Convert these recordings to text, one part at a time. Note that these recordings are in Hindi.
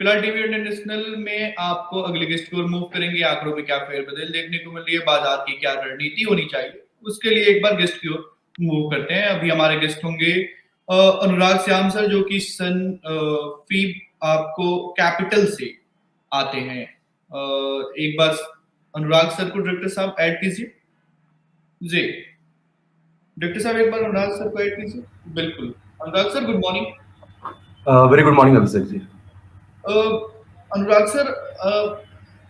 फिलहाल टीवी इंटरनेशनल में आपको अगले गेस्ट की ओर मूव करेंगे, आंकड़ों में क्या फेरबदल देखने को मिल रही है, बाजार की क्या रणनीति होनी चाहिए, उसके लिए एक बार गेस्ट की ओर मूव करते हैं। अभी हमारे गेस्ट होंगे अनुराग श्याम सर, जो कि सन फीड आपको कैपिटल से आते हैं। एक बार अनुराग सर को डायरेक्टर साहब ऐड कीजिए जी। डायरेक्टर साहब एक बार अनुराग सर को ऐड कीजिए। बिल्कुल Anurag sir, good morning. Very good morning Abhishek ji. Anurag sir,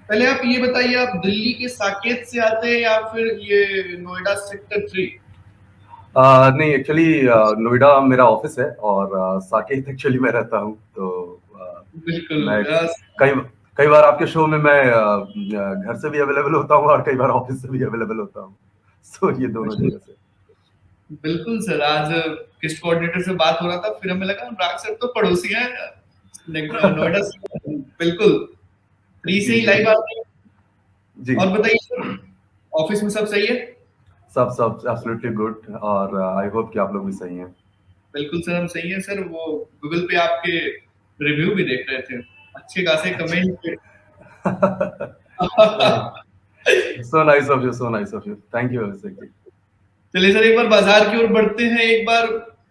पहले आप ये बताइए, आप दिल्ली के साकेत से आते हैं या फिर ये नोएडा सेक्टर 3? नहीं, एक्चुअली नोएडा मेरा ऑफिस है और साकेत एक्चुअली मैं रहता हूँ, तो बिल्कुल। मैं कई बार आपके शो में मैं घर से भी अवेलेबल होता हूँ और कई बार ऑफिस से भी अवेलेबल होता हूँ, सो ये दोनों जगह से। बिल्कुल सर, आज गेस्ट कोऑर्डिनेटर से बात हो रहा था, फिर हमें लगा अनुराग सर तो पड़ोसी हैं नोएडा से। बिल्कुल फ्री से ही लाइव आते हैं। जी। और बताइए सर, ऑफिस में सब सही है? सब एब्सोल्युटली गुड, और आई होप कि आप लोग भी सही हैं। बिल्कुल सर, हम सही हैं सर। वो गूगल पे आपके रिव्यू भी देख रहे थे, अच्छे खासे कमेंट थे। So nice of you, so nice of you, thank you Abhishek ji. चलिए सर, एक बार बाजार की ओर बढ़ते हैं। एक बार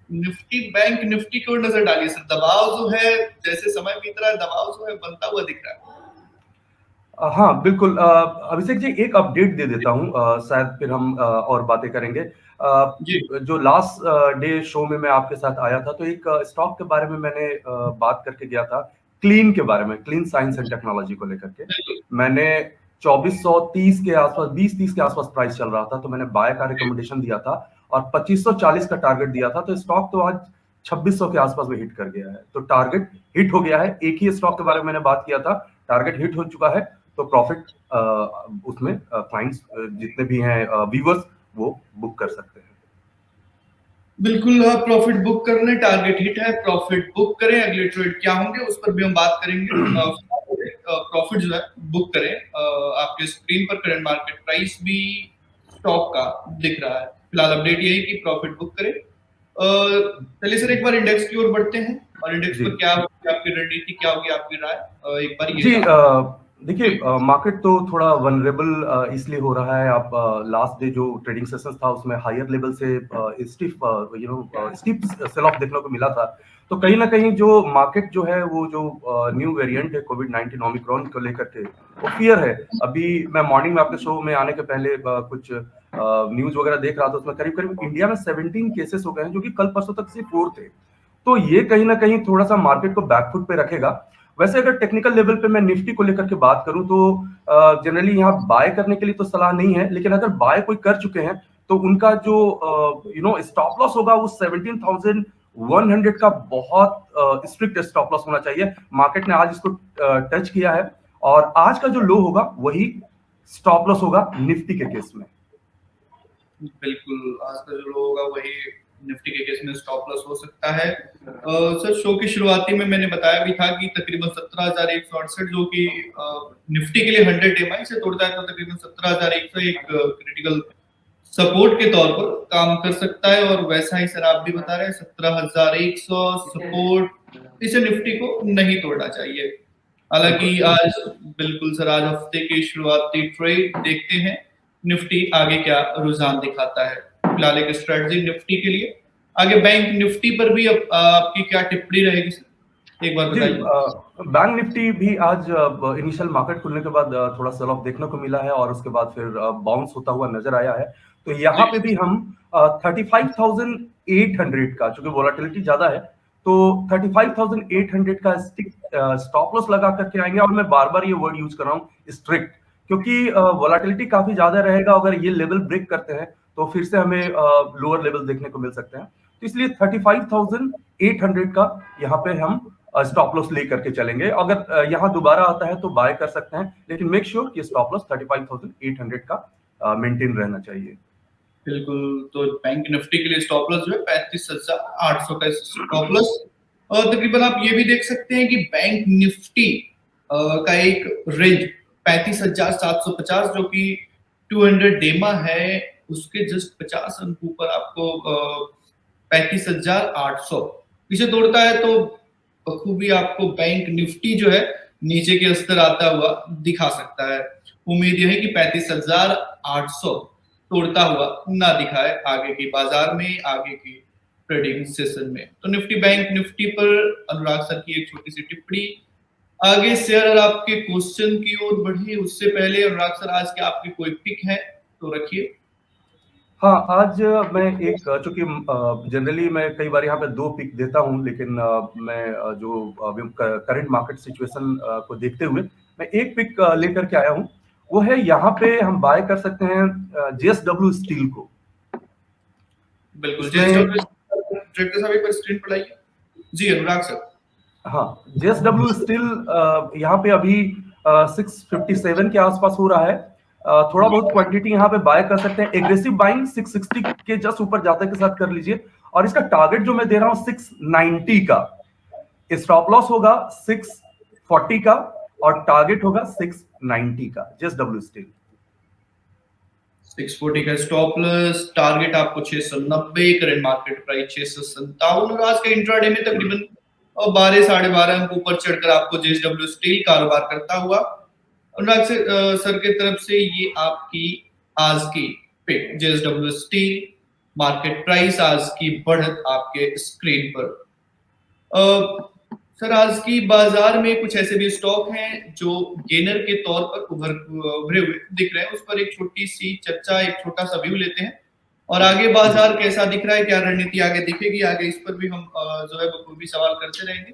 निफ्टी, बैंक निफ्टी की ओर नजर डालिए सर। दबाव जो है, जैसे समय बीत रहा है, दबाव जो है बनता हुआ दिख रहा है। हाँ बिल्कुल, अभिषेक जी एक अपडेट दे देता हूँ, शायद फिर हम और बातें करेंगे। जी जो लास्ट डे शो में मैं आपके साथ आया था, तो एक स्टॉक के बारे में मैंने बात करके गया था, क्लीन के बारे में, क्लीन साइंस एंड टेक्नोलॉजी को लेकर के। बिल्कुल। मैंने 2430 के आसपास, 2030 के आसपास प्राइस चल रहा था, तो मैंने बाय का रिकमेंडेशन दिया था और 2540 का टारगेट दिया था। तो स्टॉक तो आज 2600 के आसपास में हिट कर गया है, तो टारगेट हिट हो गया है। एक ही स्टॉक के बारे में मैंने बात किया था, टारगेट हिट हो चुका है, तो प्रॉफिट उसमें क्लाइंट्स जितने भी हैं व्यूअर्स, वो बुक कर सकते हैं। बिल्कुल, प्रॉफिट बुक करने, टारगेट हिट है, प्रॉफिट बुक करें। अगले ट्रेड क्या होंगे उस पर भी हम बात करेंगे। प्रॉफिट जो है बुक करें। आपके स्क्रीन पर करंट मार्केट प्राइस भी स्टॉक का दिख रहा है। फिलहाल अपडेट ये है कि प्रॉफिट बुक करें। चलिए सर, एक बार इंडेक्स की ओर बढ़ते हैं और इंडेक्स पर क्या होगी आपकी रणनीति, क्या होगी आपकी राय, एक बार ये जी, जान। देखिए मार्केट तो थोड़ा वनरेबल इसलिए हो रहा है। आप लास्ट डे जो ट्रेडिंग सेशन था उसमें हायर लेवल से स्टीप सेल ऑफ देखने को मिला था। तो कहीं ना कहीं जो मार्केट जो है, वो जो न्यू वेरिएंट है कोविड-19 ओमिक्रॉन को लेकर के, वो फियर है। अभी मैं मॉर्निंग में आपके शो में आने के पहले कुछ न्यूज वगैरह देख रहा था, उसमें करीब करीब इंडिया में 17 केसेस हो गए हैं, जो कि कल परसों तक सिर्फ 4 थे। तो ये कहीं ना कहीं थोड़ा सा मार्केट को बैकफुट पे रखेगा। वैसे अगर टेक्निकल लेवल पे मैं निफ्टी को लेकर के बात करूं, तो जनरली यहाँ बाय करने के लिए तो सलाह नहीं है, लेकिन अगर बाय कोई कर चुके हैं तो उनका जो स्टॉप लॉस होगा वो 17,100 का बहुत स्ट्रिक्ट स्टॉप लॉस होना चाहिए। मार्केट ने आज इसको टच किया है और आज का जो लो होगा वही स्टॉप लॉस होगा निफ्टी के केस में। बिल्कुल, आज का जो लो होगा वही निफ्टी के केस में स्टॉप लॉस हो सकता है। सर, शो की शुरुआती में मैंने बताया भी था कि तकरीबन 17,168, जो कि निफ्टी के लिए 100 EMI से तोड़ता है, तो तकरीबन 17,100 एक क्रिटिकल सपोर्ट के तौर पर काम कर सकता है। और वैसा ही सर आप भी बता रहे हैं, 17,100 सपोर्ट, इसे निफ्टी को नहीं तोड़ना चाहिए। हालांकि आज बिल्कुल सर, आज हफ्ते की शुरुआती ट्रेड देखते हैं निफ्टी आगे क्या रुझान दिखाता है। फिलहाल एक स्ट्रेटजी निफ्टी के लिए। आगे बैंक निफ्टी पर भी आपकी क्या टिप्पणी रहेगी सर, एक बार जी, बताइए। बैंक निफ्टी भी आज इनिशियल मार्केट खुलने के बाद थोड़ा सेल ऑफ देखने को मिला है और उसके बाद फिर बाउंस होता हुआ नजर आया है। तो यहाँ पे भी हम 35,800 का, चूंकि वोलाटिलिटी ज्यादा है, तो 35,800 का स्टॉप लॉस लगा करके आएंगे। और मैं बार बार ये वर्ड यूज कर रहा हूँ, स्ट्रिक्ट, क्योंकि वोलाटिलिटी काफी ज्यादा रहेगा। अगर ये लेवल ब्रेक करते हैं तो फिर से हमें लोअर लेवल देखने को मिल सकते हैं। तो इसलिए 35,800 का यहाँ पे हम स्टॉप लॉस लेकर के चलेंगे। अगर यहाँ दोबारा आता है तो बाय कर सकते हैं, लेकिन मेक श्योर कि स्टॉप लॉस 35,800 का मेंटेन रहना चाहिए। बिल्कुल, तो बैंक निफ्टी के लिए स्टॉप लॉस जो है 35,800 का स्टॉप लॉस। और तकरीबन आप ये भी देख सकते हैं कि बैंक निफ्टी का एक रेंज 35,750, जो कि 200 डेमा है, उसके जस्ट 50 अंक ऊपर आपको 35,800 इसे तोड़ता है तो बखूबी आपको बैंक निफ्टी जो है नीचे के स्तर आता हुआ दिखा सकता है। उम्मीद यह है कि 35,800 तोड़ता हुआ ना दिखाए आगे की बाजार में, आगे की ट्रेडिंग सेशन में। तो निफ्टी बैंक निफ्टी पर अनुराग सर की एक छोटी सी टिप्पणी। आगे शेयर और आपके क्वेश्चन की ओर बढ़े उससे पहले अनुराग सर आज के आपकी कोई पिक है तो रखिए। हाँ, आज मैं एक चूंकि जनरली मैं कई बार यहाँ पे 2 पिक देता हूँ, लेकिन मैं जो अभी करंट मार्केट सिचुएशन को देखते हुए मैं एक पिक लेकर के आया हूँ। वो है यहाँ पे हम बाय कर सकते हैं जेएसडब्ल्यू स्टील को। बिल्कुल, इसमें डायरेक्टर साहब एक बार स्क्रीन पर लाइए। जी अनुराग सर। हाँ, जेएसडब्ल्यू स्टील यहाँ पे अभी 657 के आसपास हो रहा है। थोड़ा बहुत क्वांटिटी यहाँ पे बाय कर सकते हैं। एग्रेसिव बाइंग 660 के जस्ट ऊपर जाते के साथ कर लीजिए, और इसका टारगेट जो मैं दे रहा हूँ 690 का, स्टॉप लॉस होगा 640 का और टारगेट होगा 690 का जेएसडब्ल्यू स्टील। 640 का स्टॉप लॉस, टारगेट आपको 690, करंट मार्केट प्राइस 657 और आज के इंट्राडे में तकरीबन 12 साढ़े 12 अंक ऊपर चढ़कर आपको जेएसडब्ल्यू स्टील कारोबार करता हुआ। अनुराग सर के तरफ से ये आपकी आज की pick JSW steel, market price आज की बढ़त आपके स्क्रीन पर। सर आज की बाजार में कुछ ऐसे भी स्टॉक हैं जो गेनर के तौर पर उभरे हुए दिख रहे हैं, उस पर एक छोटी सी चर्चा, एक छोटा सा व्यू लेते हैं और आगे बाजार कैसा दिख रहा है, क्या रणनीति आगे दिखेगी, आगे इस पर भी हम जो है बखूबी सवाल करते रहेंगे।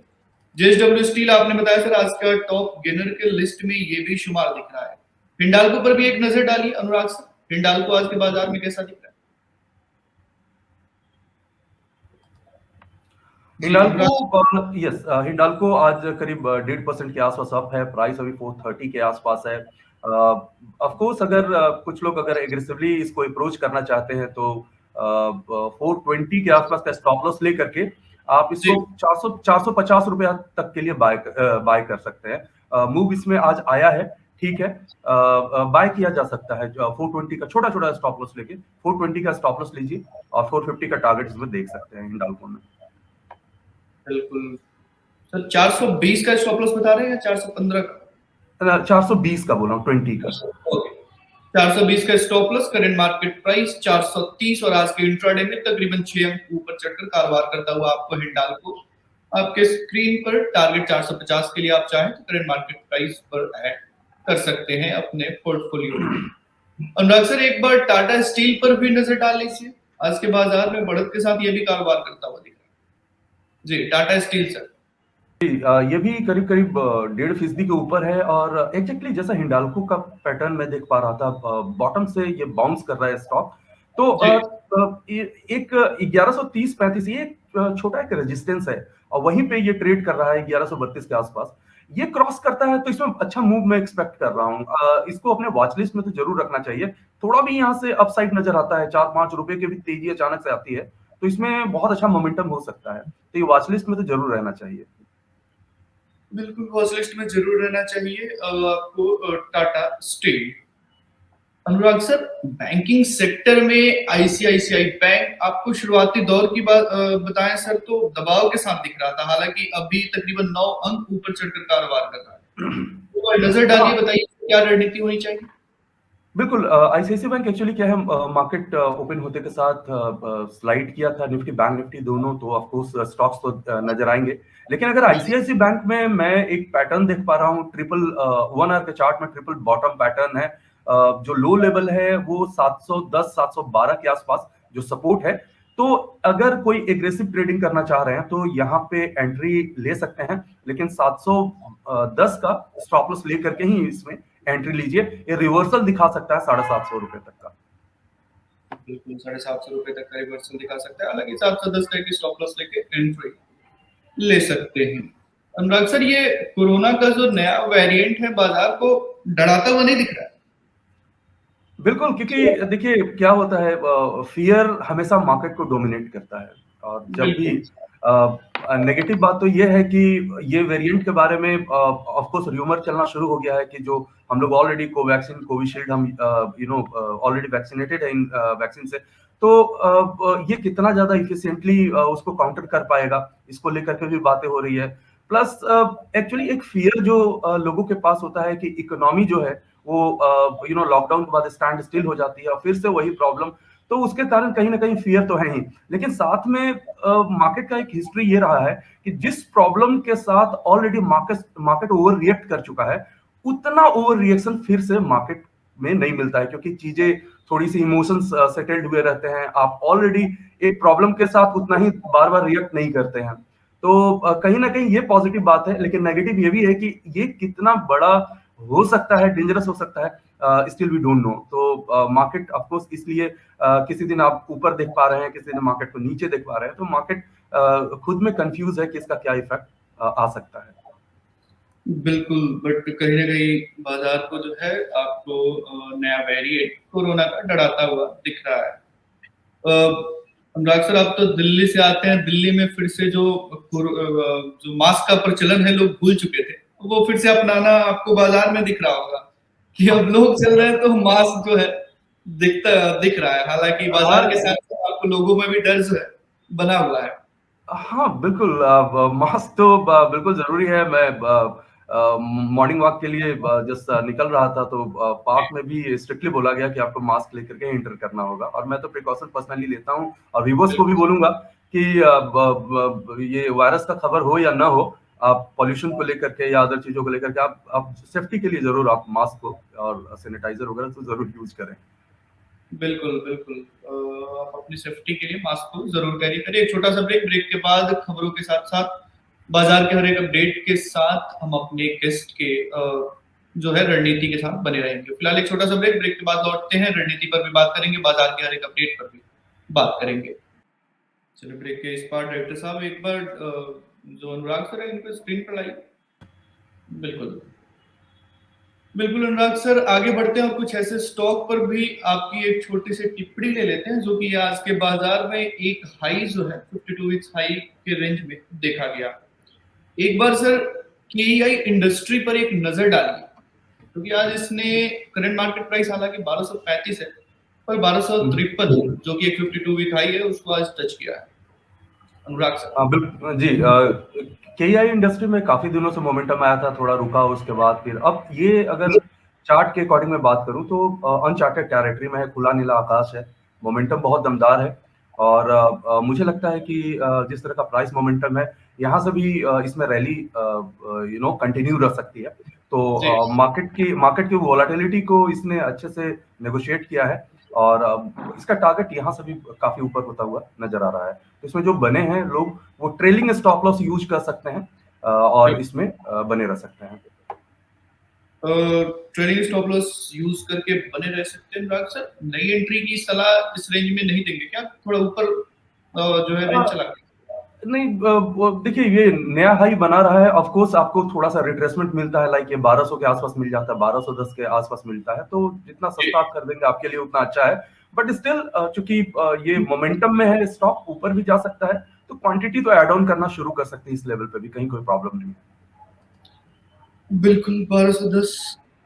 जेएसडब्ल्यू स्टील आपने बताया सर आज का टॉप गेनर के लिस्ट में ये भी शुमार दिख रहा है। हिंडाल्को पर भी एक नजर डाली अनुराग सर, हिंडाल्को आज के बाजार में कैसा दिख रहा है? हिंडाल्को आज करीब 1.5% के आसपास अप है। प्राइस अभी 430 के आसपास है। ऑफ कोर्स अगर कुछ लोग अगर एग्रेसिवली इसको अप्रोच करना चाहते हैं तो 420 के आसपास का स्टॉप लॉस लेकर के आप इसको 450 रुपया तक के लिए बाय कर सकते हैं। मूव इसमें आज आया है, ठीक है, बाय किया जा सकता है। 420 का छोटा छोटा स्टॉप लॉस लेके 420 का स्टॉप लॉस लीजिए और 450 का टारगेट इसमें देख सकते हैं हिंडाल्को में। बिल्कुल सर, 420 का स्टॉप लॉस बता रहे हैं या 415 का? 420 का बोला हूँ, 20 का। ओके, 420 का stop loss, current market price 430 और आज के इंट्राडे में तकरीबन 6 अंक ऊपर चढ़कर कारोबार करता हुआ आपको हिंडाल्को आपके स्क्रीन पर। टारगेट 450 के लिए आप चाहें तो करंट मार्केट प्राइस पर ऐड कर सकते हैं अपने पोर्टफोलियो में। अनुराग सर एक बार टाटा स्टील पर भी नजर डाल लीजिए, आज के बाजार में बढ़त के साथ ये भी कारोबार करता हुआ दिख रहा है। जी टाटा स्टील सर। ये भी करीब करीब 1.5% के ऊपर है और एग्जैक्टली जैसा हिंडाल्को का पैटर्न मैं देख पा रहा था, बॉटम से ये बाउंस कर रहा है स्टॉक। तो एक 1130-35 ये छोटा एक रेजिस्टेंस है और वहीं पे ये ट्रेड कर रहा है 1132 के आसपास। ये क्रॉस करता है तो इसमें अच्छा मूव मैं एक्सपेक्ट कर रहा हूँ। इसको अपने वॉच लिस्ट में तो जरूर रखना चाहिए। थोड़ा भी यहाँ से अपसाइड नजर आता है, 4-5 रुपए की भी तेजी अचानक से आती है तो इसमें बहुत अच्छा मोमेंटम हो सकता है, तो ये वॉच लिस्ट में तो जरूर रहना चाहिए। बिल्कुल वॉच लिस्ट में जरूर रहना चाहिए आपको टाटा स्टील। अनुराग सर बैंकिंग सेक्टर में आईसीआईसीआई बैंक आपको शुरुआती दौर की बात बताएं सर तो दबाव के साथ दिख रहा था, हालांकि अभी तकरीबन 9 अंक ऊपर चढ़कर कारोबार कर रहा है, तो नजर डालिए, बताइए क्या रणनीति होनी चाहिए। बिल्कुल, आईसीआईसीआई बैंक एक्चुअली क्या है, मार्केट ओपन होते के साथ स्लाइड किया था निफ्टी बैंक निफ्टी दोनों, तो ऑफ कोर्स स्टॉक्स तो नजर आएंगे। लेकिन अगर आईसीआईसीआई बैंक में मैं एक पैटर्न देख पा रहा हूँ, ट्रिपल 1 आवर के चार्ट में ट्रिपल बॉटम पैटर्न है। जो लो लेवल है वो 710-712 के आसपास जो सपोर्ट है, तो अगर कोई एग्रेसिव ट्रेडिंग करना चाह रहे हैं तो यहाँ पे एंट्री ले सकते हैं, लेकिन 710 का स्टॉप लॉस लेकर के ही इसमें एंट्री लीजिए। ये रिवर्सल दिखा सकता है 750 रुपए तक का। बिल्कुल 750 रुपए तक का रिवर्सल दिखा सकता है, हालांकि 710 का एक स्टॉप लॉस लेके एंट्री ले सकते हैं। अनुराग सर ये कोरोना का जो नया वेरिएंट है बाजार को डराता हुआ नहीं दिख रहा है? बिल्कुल, क्योंकि देखिए क्या होता है, फियर हमेशा मार्केट को डोमिनेट करता है और जब भी नेगेटिव बात तो ये है कि ये वेरिएंट के बारे में ऑफ कोर्स र्यूमर चलना शुरू हो गया है कि जो हम लोग ऑलरेडी कोवैक्सीन कोविशील्ड हम ऑलरेडी वैक्सीनेटेड है इन वैक्सीन से, तो ये कितना ज्यादा इफिशिएंटली उसको काउंटर कर पाएगा, इसको लेकर के भी बातें हो रही है। प्लस एक्चुअली एक फियर जो लोगों के पास होता है कि इकोनॉमी जो है वो लॉकडाउन के बाद स्टैंड स्टिल हो जाती है और फिर से वही प्रॉब्लम, तो उसके कारण कहीं ना कहीं फियर तो है ही। लेकिन साथ में मार्केट का एक हिस्ट्री ये रहा है कि जिस प्रॉब्लम के साथ already market market over react कर चुका है, उतना ओवर रिएक्शन फिर से मार्केट में नहीं मिलता है, क्योंकि चीजें थोड़ी सी इमोशंस सेटल्ड हुए रहते हैं। आप ऑलरेडी एक प्रॉब्लम के साथ उतना ही बार बार रिएक्ट नहीं करते हैं। तो कहीं ना कहीं ये पॉजिटिव बात है, लेकिन नेगेटिव ये भी है कि ये कितना बड़ा हो सकता है, डेंजरस हो सकता है, स्टिल वी डोंट नो। तो मार्केट ऑफ कोर्स इसलिए किसी दिन आप ऊपर देख पा रहे हैं, किसी दिन मार्केट को नीचे देख पा रहे हैं, तो मार्केट खुद में कंफ्यूज है कि इसका क्या इफेक्ट आ सकता है। बिल्कुल, बट कहीं ना कहीं बाजार को जो है आपको नया वेरिएंट कोरोना का डराता हुआ दिख रहा है। अनुराग सर, आप तो दिल्ली से आते हैं, दिल्ली में फिर से जो मास्क का प्रचलन है लोग भूल चुके थे, वो फिर से अपनाना आपको बाजार में दिख रहा होगा कि अब लोग चल रहे हैं तो मास्क जो है दिख रहा है। हालांकि बाजार के साथ आपको लोगों में भी डर जो है बना हुआ है। हाँ बिल्कुल, मास्क तो बिल्कुल जरूरी है। मैं मॉर्निंग वॉक के लिए जस्ट निकल रहा था, तो पार्क में भी स्ट्रिक्टली बोला गया कि आपको मास्क लेकर के एंटर करना होगा, और मैं तो प्रिकॉशन पर्सनली लेता हूँ। और व्यूअर्स को भी बोलूंगा कि ये वायरस का खबर हो या ना हो, आप पॉल्यूशन को लेकर के या अदर चीजों को लेकर के आप सेफ्टी के लिए जरूर आप मास्क को और सैनिटाइजर वगैरह तो जरूर यूज करें। बिल्कुल बिल्कुल, आप अपनी सेफ्टी के लिए मास्क को जरूर कैरी करें। एक छोटा सा ब्रेक, ब्रेक के बाद खबरों के साथ साथ बाजार के हर एक अपडेट के साथ हम अपने गेस्ट के जो है रणनीति के साथ बने रहेंगे। फिलहाल एक छोटा सा ब्रेक, ब्रेक के बाद लौटते हैं, रणनीति पर भी बात करेंगे, बाजार के हर एक अपडेट पर भी बात करेंगे। चलिए, ब्रेक के इस पार डायरेक्टर साहब एक बार जो अनुराग सर है इनको स्क्रीन पर लाइए। बिल्कुल बिल्कुल अनुराग सर, आगे बढ़ते हैं और कुछ ऐसे स्टॉक पर भी आपकी एक छोटी सी टिप्पणी ले लेते हैं जो कि आज के बाजार में एक हाई जो है 52 वीक्स हाई के रेंज में देखा गया। एक बार सर केईआई इंडस्ट्री पर एक नजर डालिए, क्योंकि आज इसने करंट मार्केट प्राइस हालांकि 1235 है, पर 1253 जो कि एक 52 वीक हाई है उसको आज टच किया है। अनुराग सर। बिल्कुल जी, केईआई इंडस्ट्री में काफी दिनों से मोमेंटम आया था, थोड़ा रुका, उसके बाद फिर अब ये अगर चार्ट के अकॉर्डिंग में बात करूं तो अनचार्टेड टेरिटरी में है, खुला नीला आकाश है, मोमेंटम बहुत दमदार है। और मुझे लगता है कि जिस तरह का प्राइस मोमेंटम है, यहाँ से भी इसमें रैली कंटिन्यू रह सकती है। तो मार्केट की वोलेटिलिटी को इसने अच्छे से नेगोशिएट किया है, और इसका टारगेट यहाँ से भी काफी ऊपर होता हुआ नजर आ रहा है। तो इसमें जो बने हैं लोग, वो ट्रेलिंग स्टॉप लॉस यूज कर सकते हैं और इसमें बने रह सकते हैं। ट्रेलिंग स्टॉप लॉस यूज करके बने रह सकते हैं। अनुराग सर, नई एंट्री की सलाह इस रेंज में नहीं देंगे क्या? थोड़ा ऊपर जो है रेंज चला नहीं, देखिए ये नया हाई बना रहा है, ऑफ कोर्स आपको थोड़ा सा रिट्रेसमेंट मिलता है, लाइक ये 1200 के आसपास मिल जाता है, 1210 के आसपास मिलता है, तो जितना सस्ता आप कर देंगे आपके लिए उतना अच्छा है। बट स्टिल चूंकि ये मोमेंटम में है, स्टॉक ऊपर भी जा सकता है, तो क्वांटिटी तो ऐड ऑन करना शुरू कर सकते हैं इस लेवल पे भी, कहीं कोई प्रॉब्लम नहीं है। बिल्कुल, 1210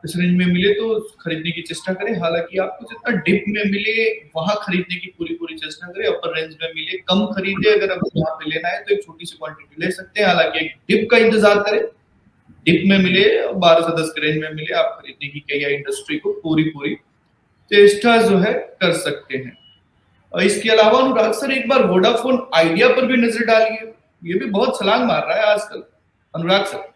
इस रेंज में मिले तो खरीदने की चेष्टा करें। हालांकि आपको जितना डिप में मिले वहां खरीदने की पूरी चेष्टा करें। अपर रेंज में मिले कम खरीदे, अगर आपको वहां पे लेना है तो एक छोटी सी क्वांटिटी ले सकते हैं। हालांकि एक डिप का इंतजार करें, डिप में मिले 1210 के रेंज में मिले, आप खरीदने की केईआई इंडस्ट्री को पूरी चेष्टा जो है कर सकते हैं। और इसके अलावा अनुराग सर एक बार वोडाफोन आइडिया पर भी नजर डालिए, ये भी बहुत छलांग मार रहा है आजकल। अनुराग सर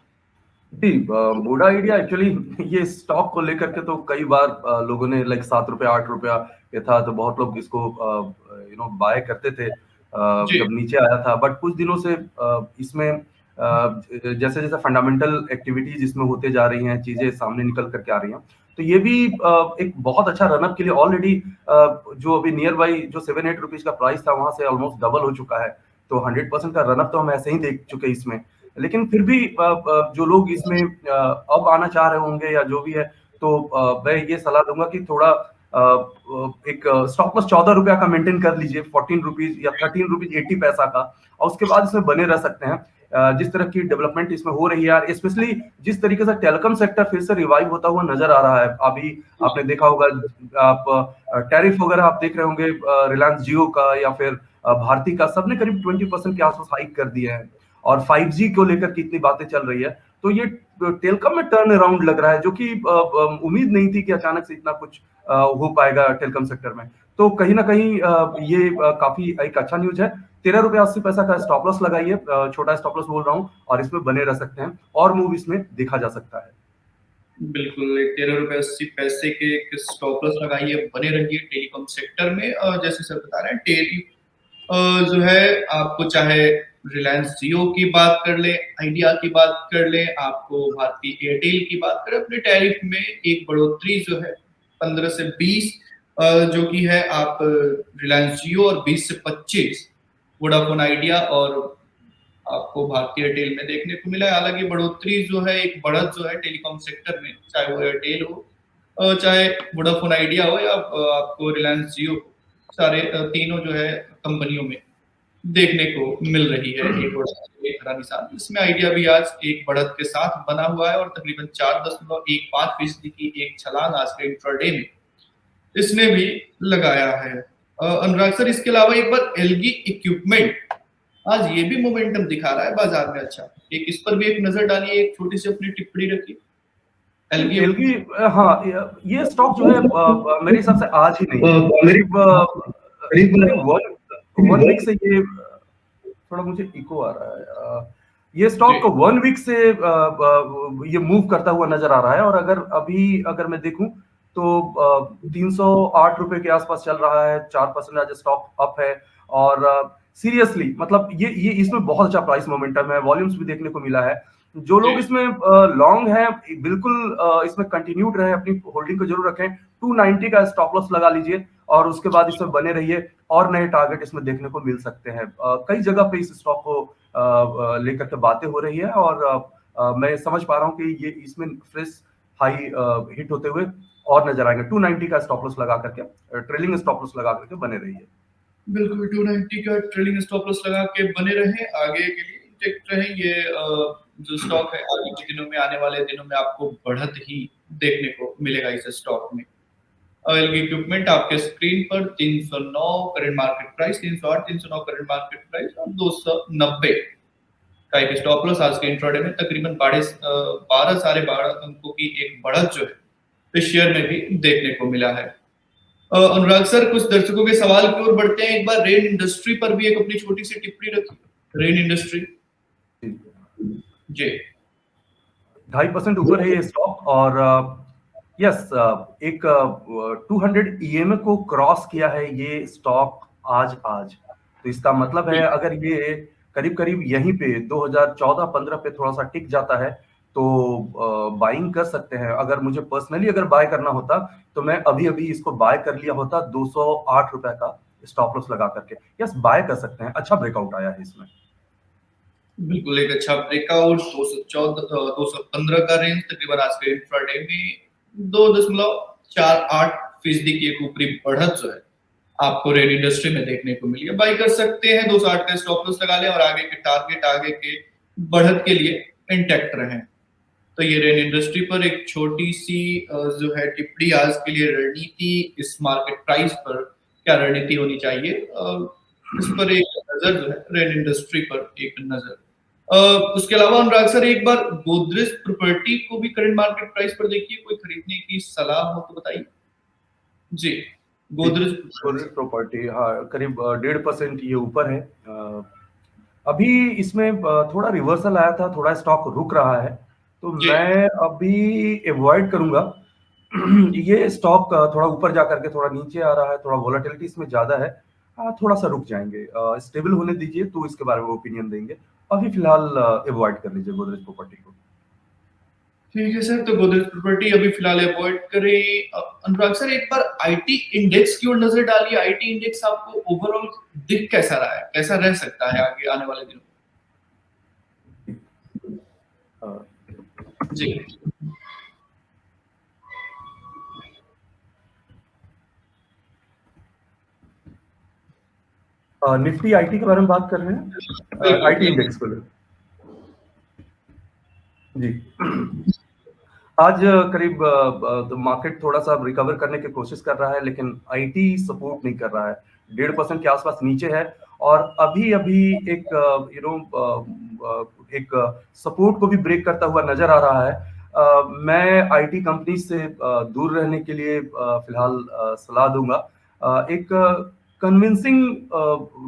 जी, वोडा आइडिया एक्चुअली ये स्टॉक को लेकर के तो कई बार लोगों ने लाइक 7 रुपया 8 रुपया ये था, तो बहुत लोग इसको बाय करते थे जब नीचे आया था। बट कुछ दिनों से इसमें जैसे जैसे फंडामेंटल एक्टिविटीज इसमें होते जा रही हैं, चीजें सामने निकल करके आ रही हैं, तो ये भी एक बहुत अच्छा रनअप के लिए ऑलरेडी जो अभी नियर बाई जो 7-8 रुपीज का प्राइस था, वहां से ऑलमोस्ट डबल हो चुका है। तो 100% का रनअप तो हम ऐसे ही देख चुके इसमें। लेकिन फिर भी जो लोग इसमें अब आना चाह रहे होंगे या जो भी है, तो मैं ये सलाह दूंगा कि थोड़ा एक स्टॉप लॉस 14 रुपया का मेंटेन कर लीजिए, 14 रुपीज या 13 रुपीज 80 पैसा का, और उसके बाद इसमें बने रह सकते हैं। जिस तरह की डेवलपमेंट इसमें हो रही है यार, स्पेशली जिस तरीके से टेलीकॉम सेक्टर फिर से रिवाइव होता हुआ नजर आ रहा है। अभी आपने देखा होगा, आप टैरिफ वगैरह आप देख रहे होंगे, रिलायंस जियो का या फिर भारती का, सबने करीब 20% के आसपास हाइक कर दिए हैं। और 5G को लेकर कितनी बातें चल रही है, तो ये टेलकॉम में टर्न अराउंड लग रहा है, जो कि उम्मीद नहीं थी कि अचानक से इतना कुछ हो पाएगा टेलकॉम सेक्टर में। तो कहीं ना कहीं ये काफी एक अच्छा न्यूज है। 13 रुपये 80 पैसा का स्टॉप लॉस लगाइए, छोटा स्टॉप लॉस बोल रहा हूँ, और इसमें बने रह सकते हैं, और मूव इसमें देखा जा सकता है। बिल्कुल, 13 रुपये 80 पैसे के एक स्टॉप लॉस लगाइए, बने रहिए टेलीकॉम सेक्टर में। जैसे सर बता रहे हैं, टेली जो है, आपको चाहे रिलायंस जियो की बात कर ले, आइडिया की बात कर ले, आपको भारती एयरटेल की बात करें, अपने टैरिफ में एक बढ़ोतरी जो है 15 से 20 जो कि है आप रिलायंस जियो, और 20 से 25 वोडाफोन आइडिया और आपको भारतीय एयरटेल में देखने को मिला है। हालांकि बढ़ोतरी जो है, एक बढ़त जो है टेलीकॉम सेक्टर में, चाहे वो एयरटेल हो, चाहे वोडाफोन आइडिया हो, या आपको रिलायंस जियो, सारे तीनों जो है कंपनियों में देखने को मिल रही है एक हरा निशान। इसमें आइडिया भी आज एक बढ़त के साथ बना हुआ है, और तकरीबन 4.15% की एक छलांग आज के इंट्राडे में इसने भी लगाया है। अनुराग सर, इसके अलावा एक बार एलगी इक्विपमेंट आज ये भी मोमेंटम दिखा रहा है बाजार में। अच्छा, एक इस पर भी एक नजर डालिए, एक छोटी सी अपनी टिप्पणी रखिए। एलगी, हाँ, ये स्टॉक जो है मेरे हिसाब से आज ही नहीं, करीब वन वीक से ये, थोड़ा मुझे इको आ रहा है, ये स्टॉक 1 वीक से ये मूव करता हुआ नजर आ रहा है। और अगर मैं देखूं तो 308 रुपए के आसपास चल रहा है, 4% आज स्टॉक अप है। और सीरियसली मतलब ये इसमें बहुत अच्छा प्राइस मोमेंटम है, वॉल्यूम्स भी देखने को मिला है। जो लोग इसमें लॉन्ग है, बिल्कुल इसमें कंटिन्यूड रहे, अपनी होल्डिंग को जरूर रखें। 290 का स्टॉप लॉस लगा लीजिए, और उसके बाद इसमें बने रहिए, और नए टारगेट इसमें देखने को मिल सकते हैं। कई जगह पे इस स्टॉक को लेकर के बातें हो रही है, और मैं समझ पा रहा हूँ कि ये इसमें फ्रेश हाई हिट होते हुए और नजर आएंगे। 290 का स्टॉप लॉस लगा करके, ट्रेलिंग स्टॉप लॉस लगा करके बने रहिए। बिल्कुल, 290 का ट्रेलिंग स्टॉप लॉस लगा के बने रहे, आगे के लिए इंटेक्ट रहे। ये जो स्टॉक है, आगे के दिनों में, आने वाले दिनों में आपको बढ़त ही देखने को मिलेगा इस स्टॉक में। एलगी इक्विपमेंट आपके स्क्रीन पर 309 current market price, 308 309 current market price, और 290 का एक स्टॉप लॉस आज के इंट्राडे में तकरीबन 12 साढ़े 12 अंकों की एक बढ़त जो है इस शेयर में भी देखने को मिला है। अनुराग सर, कुछ दर्शकों के सवाल की ओर बढ़ते हैं। एक बार रेन इंडस्ट्री पर भी एक अपनी छोटी सी टिप्पणी रखिए। रेन इंडस्ट्री जी 2.5% ऊपर है ये स्टॉक, और यस, एक 200 ईएमए को क्रॉस किया है ये स्टॉक आज। तो इसका मतलब है, अगर ये करीब करीब यहीं पे 2014-15 पे थोड़ा सा टिक जाता है, तो बाइंग कर सकते हैं। अगर मुझे पर्सनली अगर बाय करना होता, तो मैं अभी इसको बाय कर लिया होता 208 रुपए का स्टॉप लॉस लगा करके। यस, बाय कर सकते हैं, अच्छा ब्रेकआउट आया है इसमें। बिल्कुल, एक अच्छा ब्रेकआउट 215 का रेंज, तकरीबन आज के इंट्राडे में 2.48% की एक ऊपरी बढ़त जो है आपको रेन इंडस्ट्री में देखने को मिली है। बाई कर सकते हैं, 208 का स्टॉप लॉस लगा लें, और आगे के टारगेट, आगे के बढ़त के लिए इंटैक्ट रहें। तो ये रेन इंडस्ट्री पर एक छोटी सी जो है टिप्पणी आज के लिए। रणनीति, इस मार्केट प्राइस पर क्या रणनीति होनी चाहिए, इस पर एक नजर जो है, रेन इंडस्ट्री पर एक नजर। उसके अलावा अनुराग सर, एक बार गोदरेज प्रॉपर्टी को भी करंट मार्केट प्राइस पर देखिए, कोई खरीदने की सलाह हो तो बताइए। जी, गोदरेज प्रॉपर्टी, हाँ, करीब 1.5% ये ऊपर है। अभी इसमें थोड़ा रिवर्सल आया था, थोड़ा स्टॉक रुक रहा है, तो मैं अभी अवॉइड करूंगा। ये स्टॉक थोड़ा ऊपर जाकर के थोड़ा नीचे आ रहा है, थोड़ा वोलेटिलिटी इसमें ज्यादा है, थोड़ा सा रुक जाएंगे, स्टेबल होने दीजिए, तो इसके बारे में ओपिनियन देंगे। अभी फिलहाल अवॉइड कर लीजिए गोदरेज प्रॉपर्टी को। ठीक है सर, तो गोदरेज प्रॉपर्टी अभी फिलहाल अवॉइड करें। अनुराग सर, एक बार आईटी इंडेक्स की ओर नजर डालिए। आईटी इंडेक्स आपको ओवरऑल दिख कैसा रहा है, कैसा रह सकता है आगे आने वाले दिनों जी? निफ्टी आईटी के बारे में बात कर रहे हैं, आईटी इंडेक्स को जी। आज करीब मार्केट थोड़ा सा रिकवर करने की कोशिश कर रहा है, लेकिन आईटी सपोर्ट नहीं कर रहा है, 1.5% के आसपास नीचे है। और अभी अभी एक एक सपोर्ट को भी ब्रेक करता हुआ नजर आ रहा है। मैं आईटी कंपनी से दूर रहने के लिए फिलहाल सलाह दूंगा। एक कन्विंसिंग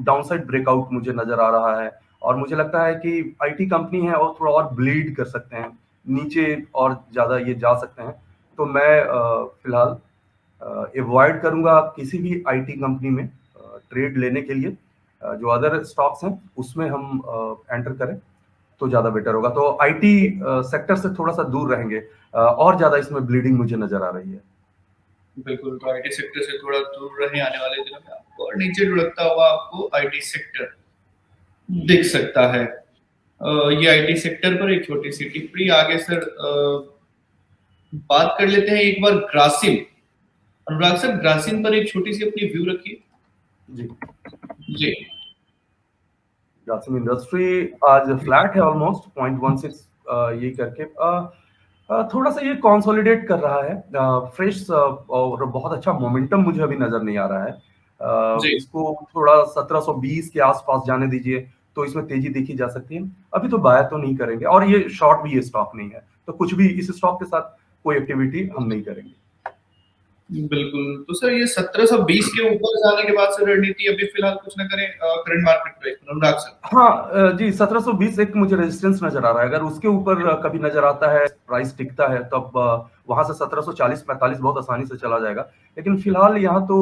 डाउनसाइड ब्रेकआउट मुझे नजर आ रहा है, और मुझे लगता है कि आईटी कंपनी है और थोड़ा और ब्लीड कर सकते हैं नीचे, और ज्यादा ये जा सकते हैं। तो मैं फिलहाल अवॉइड करूंगा किसी भी आईटी कंपनी में ट्रेड लेने के लिए। जो अदर स्टॉक्स हैं उसमें हम एंटर करें तो ज्यादा बेटर होगा। तो आईटी सेक्टर से थोड़ा सा दूर रहेंगे, और ज्यादा इसमें ब्लीडिंग मुझे नजर आ रही है। बिल्कुल, तो आईटी सेक्टर से थोड़ा दूर रहे आने वाले दिनों में आपको, और नीचे लुढ़कता हुआ आपको आईटी सेक्टर दिख सकता है। ये आईटी सेक्टर पर एक छोटी सी टिप्पणी आगे सर, बात कर लेते हैं एक बार ग्रासिम। अनुराग सर, ग्रासिम पर एक छोटी सी अपनी व्यू रखिए। जी जी। ग्रासिम इंडस्ट्री आज फ्लैट है ऑलमोस्ट 0.16 ये करके। थोड़ा सा ये कंसोलिडेट कर रहा है, फ्रेश और बहुत अच्छा मोमेंटम मुझे अभी नजर नहीं आ रहा है। जी। इसको थोड़ा 1720 के आसपास जाने दीजिए तो इसमें तेजी देखी जा सकती है। अभी तो बाय तो नहीं करेंगे, और ये शॉर्ट भी ये स्टॉक नहीं है, तो कुछ भी इस स्टॉक के साथ कोई एक्टिविटी हम नहीं करेंगे। बिल्कुल, तो सर ये 1720 के ऊपर जाने के बाद से रणनीति अभी फिलहाल कुछ ना करें करंट मार्केट प्राइस पर, अनुराग सर? हाँ जी, 1720 एक मुझे रेजिस्टेंस नजर आ रहा है। अगर उसके ऊपर कभी नजर आता है, प्राइस टिकता है, तब वहां से 1740-45 बहुत आसानी से चला जाएगा। लेकिन फिलहाल यहाँ तो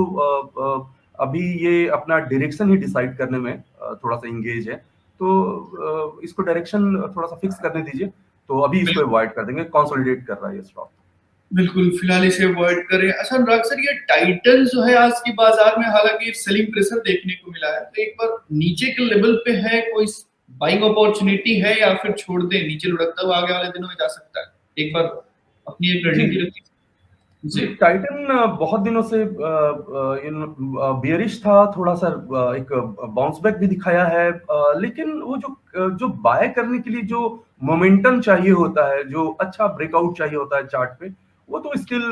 अभी ये अपना डायरेक्शन ही डिसाइड करने में थोड़ा सा इंगेज है। तो इसको डायरेक्शन थोड़ा सा फिक्स करने दीजिए, तो अभी इसको अवॉइड कर देंगे। कंसोलिडेट कर रहा है ये स्टॉक। बिल्कुल, फिलहाल इसे अवॉइड करें। अच्छा अनुराग सर, ये टाइटन जो है आज की बाजार में हालांकि सेलिंग प्रेशर देखने को मिला है, तो एक बार नीचे के लेवल पे है, कोई बाइंग अपॉर्चुनिटी है या फिर छोड़ दें, नीचे लुढ़कता हुआ आगे वाले दिनों में जा सकता है? एक बार अपनी एक रणनीति रखिए। जी। टाइटन बहुत दिनों से बियरिश था, थोड़ा सा एक बाउंस बैक भी दिखाया है, लेकिन वो जो बाय करने के लिए जो मोमेंटम चाहिए होता है, जो अच्छा ब्रेकआउट चाहिए होता है चार्ट पे, वो तो स्टिल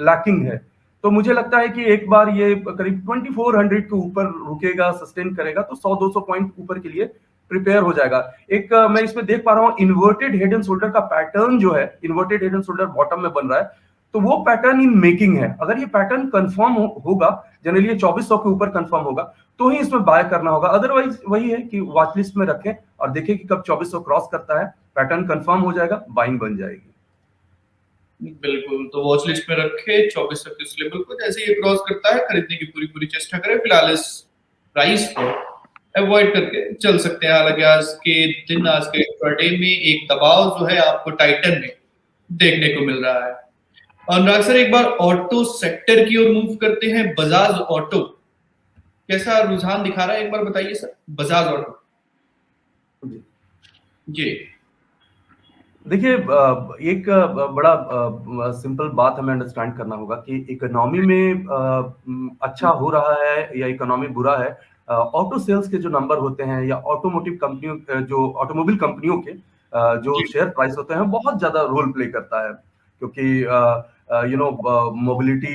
लैकिंग है। तो मुझे लगता है कि एक बार ये करीब 2400 के ऊपर रुकेगा, सस्टेन करेगा, तो 100-200 पॉइंट ऊपर के लिए प्रिपेयर हो जाएगा। एक मैं इसमें देख पा रहा हूँ इन्वर्टेड हेड एंड शोल्डर का पैटर्न जो है, inverted head and shoulder bottom में बन रहा है, तो वो पैटर्न इन मेकिंग है। अगर ये पैटर्न कंफर्म होगा, जनरली ये 2400 के ऊपर कंफर्म होगा, तो ही इसमें बाय करना होगा। अदरवाइज वही है कि वॉच लिस्ट में रखें और देखें कि कब 2400 क्रॉस करता है, पैटर्न कंफर्म हो जाएगा, बाइंग बन जाएगी। बिल्कुल, तो वॉच लिस्ट में रखे 2400 के इस लेवल को, जैसे ये क्रॉस करता है खरीदने की पूरी पूरी चेष्टा करें। फिलहाल इस प्राइस को अवॉइड करके चल सकते हैं। हालांकि आज के दिन, आज के डे में एक दबाव जो है आपको टाइटन में देखने को मिल रहा है। अनुराग सर, एक बार ऑटो सेक्टर की ओर मूव करते हैं। बजाज ऑटो कैसा रुझान दिखा रहा है, एक बार बताइए सर, बजाज ऑटो। जी। देखिए, एक बड़ा सिंपल बात हमें अंडरस्टैंड करना होगा कि इकोनॉमी में अच्छा हो रहा है या इकोनॉमी बुरा है, ऑटो सेल्स के जो नंबर होते हैं या ऑटोमोटिव कंपनियों, जो ऑटोमोबाइल कंपनियों के जो जी। शेयर प्राइस होते हैं, बहुत ज्यादा रोल प्ले करता है। क्योंकि मोबिलिटी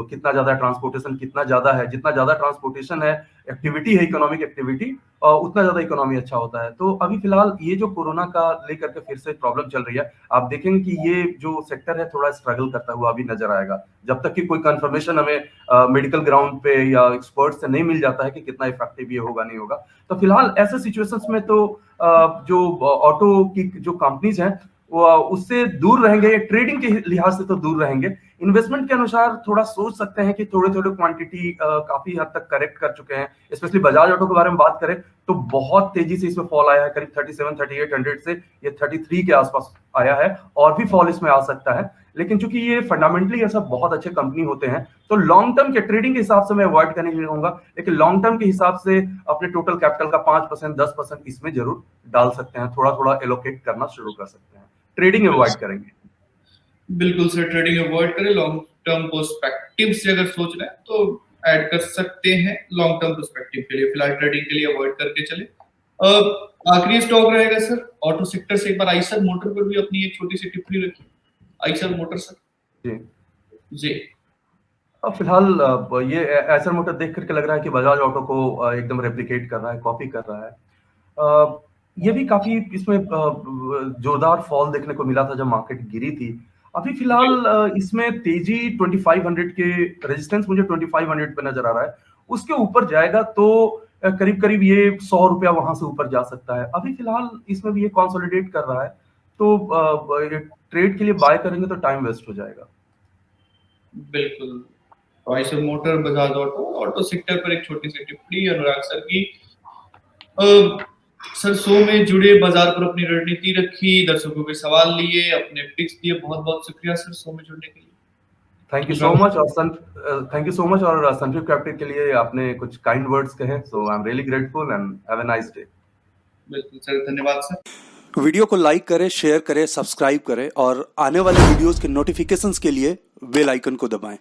कितना ज्यादा है, ट्रांसपोर्टेशन कितना ज्यादा है, जितना ज्यादा ट्रांसपोर्टेशन है, एक्टिविटी है, इकोनॉमिक एक्टिविटी, उतना ज्यादा इकोनॉमी अच्छा होता है। तो अभी फिलहाल ये जो कोरोना का लेकर के फिर से प्रॉब्लम चल रही है, आप देखेंगे कि ये जो सेक्टर है थोड़ा स्ट्रगल करता हुआ अभी नजर आएगा, जब तक कि कोई कंफर्मेशन हमें मेडिकल ग्राउंड पे या एक्सपर्ट से नहीं मिल जाता है कि कितना इफेक्टिव ये होगा नहीं होगा। तो फिलहाल ऐसे सिचुएशंस में तो जो ऑटो की जो कंपनीज हैं वो उससे दूर रहेंगे, ट्रेडिंग के लिहाज से तो दूर रहेंगे। इन्वेस्टमेंट के अनुसार थोड़ा सोच सकते हैं कि थोड़े थोड़े क्वांटिटी काफी हद तक करेक्ट कर चुके हैं। स्पेशली बजाज ऑटो के बारे में बात करें तो बहुत तेजी से इसमें फॉल आया है, करीब 37-3800 से ये 33 के आसपास आया है, और भी फॉल इसमें आ सकता है। लेकिन चूंकि ये फंडामेंटली ऐसा बहुत अच्छे कंपनी होते हैं, तो लॉन्ग टर्म के ट्रेडिंग के हिसाब से मैं अवॉइड करने के लिए कहूंगा, लेकिन लॉन्ग टर्म के हिसाब से अपने टोटल कैपिटल का 5% 10% इसमें जरूर डाल सकते हैं, थोड़ा थोड़ा एलोकेट करना शुरू कर सकते हैं। ट्रेडिंग अवॉइड करेंगे। बिल्कुल सर, ट्रेडिंग अवॉइड करें। लॉन्ग टर्म पर्सपेक्टिव से अगर सोच रहे हैं तो ऐड कर सकते हैं लॉन्ग टर्म पर्सपेक्टिव के लिए। फिलहाल ट्रेडिंग के लिए अवॉइड करके चले। आखिरी स्टॉक रहेगा सर ऑटो सेक्टर से, एक बार आइसर मोटर पर भी अपनी एक छोटी सी टिप्पणी रखी। Eicher motor sir. जी जी। फिलहाल ये एसर मोटर देख करके लग रहा है कि बजाज ऑटो को एकदम रेप्लिकेट कर रहा है, कॉपी कर रहा है। ये भी काफी इसमें जोरदार फॉल देखने को मिला था जब मार्केट गिरी थी। अभी फिलहाल इसमें तेजी 2500 के रेजिस्टेंस मुझे 2500 पे नजर आ रहा है। उसके ऊपर जाएगा तो करीब करीब ये 100 रुपया वहां से ऊपर जा सकता है। अभी फिलहाल इसमें भी ये कंसोलिडेट कर रहा है, तो ट्रेड के लिए बाय करेंगे तो टाइम वेस्ट हो जाएगा। बिल्कुल। Eicher motor, Bajaj auto, auto sector पर एक छोटी सी टिप्पणी अनुराग सर की। सर शो में जुड़े, बाजार पर अपनी रणनीति रखी, दर्शकों के सवाल लिए, अपने पिक्स दिए। बहुत बहुत शुक्रिया सर शो में जुड़ने के लिए। Thank you so much. और थैंक यू सो मच। और सनट्रिप कैपिटल के लिए आपने कुछ काइंड वर्ड्स कहे, so I am really grateful and have a nice day. बिल्कुल सर, धन्यवाद सर। वीडियो को लाइक करें, शेयर करें, सब्सक्राइब करें और आने वाले वीडियोस के नोटिफिकेशंस के लिए बेल आइकन को दबाएं।